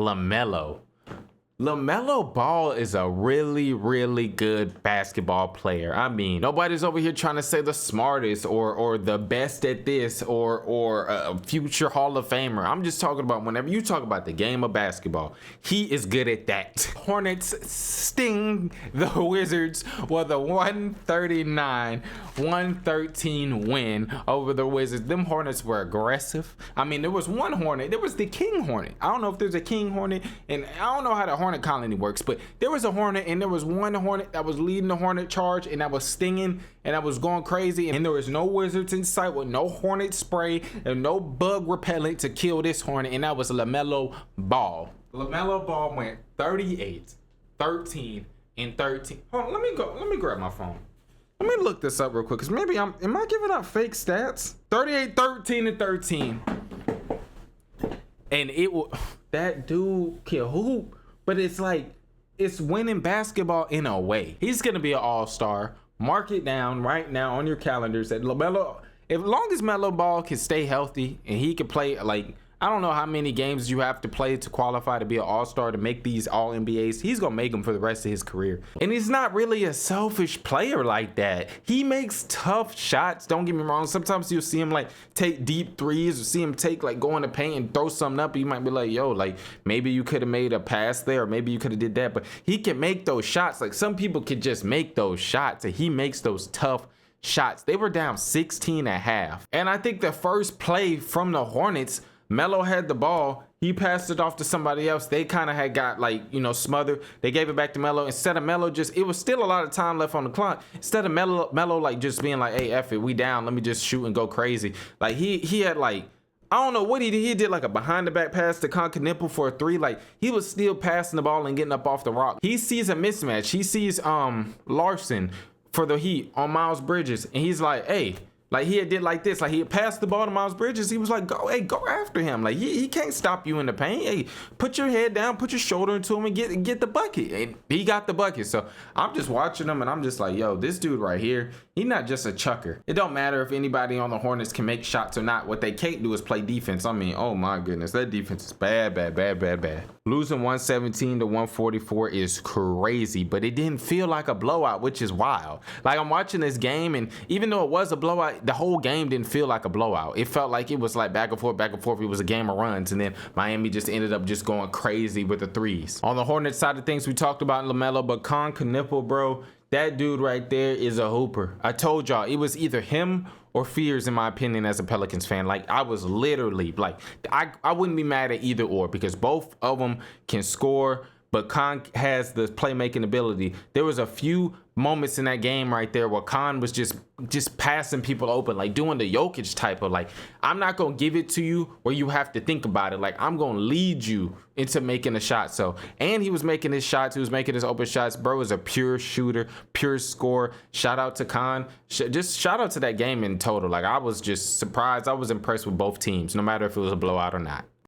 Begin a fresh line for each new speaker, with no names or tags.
LaMelo. LaMelo Ball is a really, really good basketball player. I mean, nobody's over here trying to say the smartest or the best at this or a future Hall of Famer. I'm just talking about whenever you talk about the game of basketball, he is good at that. Hornets sting the Wizards with a 139-113 win over the Wizards. Them Hornets were aggressive. I mean, there was one Hornet. There was the King Hornet. I don't know if there's a King Hornet, and I don't know how the Hornet colony works, but there was a Hornet, and there was one Hornet that was leading the Hornet charge, and that was stinging, and that was going crazy, and there was no Wizards in sight with no Hornet spray and no bug repellent to kill this Hornet, and that was LaMelo Ball. LaMelo Ball went 38, 13, and 13. Hold on, let me grab my phone. Let me look this up real quick, because maybe am I giving out fake stats? 38, 13, and 13. And that dude can hoop. But it's like, it's winning basketball in a way. He's going to be an all-star. Mark it down right now on your calendars that LaMelo, as long as Melo Ball can stay healthy and he can play, like, I don't know how many games you have to play to qualify to be an all-star to make these all-NBAs. He's going to make them for the rest of his career. And he's not really a selfish player like that. He makes tough shots. Don't get me wrong. Sometimes you'll see him like take deep threes or see him take like go in the paint and throw something up. You might be like, yo, like maybe you could have made a pass there or maybe you could have did that. But he can make those shots. Like some people can just make those shots and he makes those tough shots. They were down 16 at half. And I think the first play from the Hornets, Melo had the ball. He passed it off to somebody else. They kind of had got like, you know, smothered. They gave it back to Melo. Instead of Melo it was still a lot of time left on the clock. Instead of Melo like just being like, hey, F it, we down. Let me just shoot and go crazy. Like he had like, I don't know what he did. He did like a behind the back pass to Concanipple for a three. Like he was still passing the ball and getting up off the rock. He sees a mismatch. He sees Larson for the Heat on Miles Bridges. And he's like, hey, like he had did like this, like he had passed the ball to Miles Bridges. He was like, go after him. Like he can't stop you in the paint. Hey, put your head down, put your shoulder into him and get the bucket. And he got the bucket. So I'm just watching him and I'm just like, yo, this dude right here, he's not just a chucker. It don't matter if anybody on the Hornets can make shots or not. What they can't do is play defense. I mean, oh my goodness, that defense is bad. Losing 117-144 is crazy, but it didn't feel like a blowout, which is wild. Like I'm watching this game and even though it was a blowout, the whole game didn't feel like a blowout. It felt like it was like back and forth. It was a game of runs, and then Miami just ended up just going crazy with the threes. On the Hornets side of things, we talked about LaMelo, but Concanipple, bro, that dude right there is a hooper. I told y'all, it was either him or Fears, in my opinion, as a Pelicans fan. Like, I was literally, like, I wouldn't be mad at either or because both of them can score, but Con has the playmaking ability. There was a few moments in that game right there where Con was just passing people open, like doing the Jokic type of like, I'm not going to give it to you where you have to think about it. Like, I'm going to lead you into making a shot. So, and he was making his shots. He was making his open shots. Bro is a pure shooter, pure scorer. Shout out to Con. Just shout out to that game in total. Like, I was just surprised. I was impressed with both teams, no matter if it was a blowout or not.